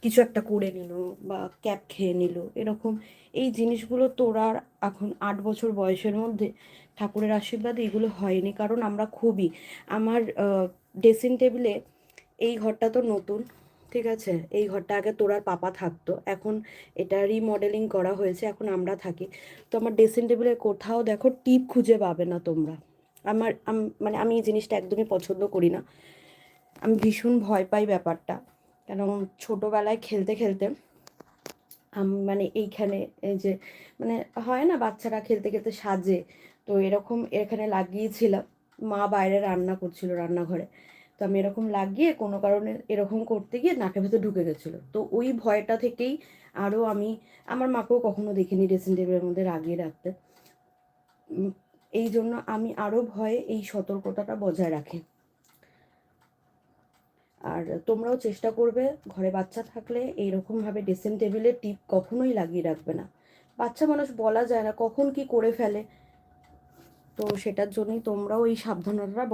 কিছু একটা করে নিল বা ক্যাপ খেয়ে নিল, এরকম এই জিনিসগুলো তোরা এখন 8 বছর বয়সের মধ্যে ঠাকুরের আশীর্বাদে এগুলো হয়নি। কারণ আমরা খুবই, আমার ড্রেসিং টেবিলে, এই ঘরটা তো নতুন, ঠিক আছে, এই ঘরটা আগে তোরার পাপা থাকতো, এখন এটা রিমডেলিং করা হয়েছে, এখন আমরা থাকি। তো আমার ড্রেসিং টেবিলে কোথাও দেখো টিপ খুঁজে পাবে না তোমরা। মানে আমি এই জিনিসটা একদমই পছন্দ করি না, আমি ভীষণ ভয় পাই ব্যাপারটা। কেন, ছোটোবেলায় খেলতে খেলতে মানে এইখানে, এই যে মানে হয় না বাচ্চারা খেলতে খেলতে সাজে, তো এরকম এখানে লাগিয়েছিলাম, মা বাইরে রান্না করছিল রান্নাঘরে, তো আমি এরকম লাগিয়ে কোনো কারণে এরকম করতে গিয়ে নাকের ভেতর ঢুকে গেছিলো, তো ওই ভয়টা থেকেই আরও আমি, আমার মাকেও কখনো দেখিনি ড্রেসিং টেবিলের মধ্যে লাগিয়ে রাখতে, এই জন্য আমি আরও ভয়ে এই সতর্কতাটা বজায় রাখি। আর তোমরাও চেষ্টা করবে ঘরে বাচ্চা থাকলে এইরকমভাবে ড্রেসিং টেবিলে টিপ কখনোই লাগিয়ে রাখবে না। বাচ্চা মানুষ বলা যায় না কখন কি করে ফেলে, তো সেটার জন্যই তোমরাও এই সাবধানতাটা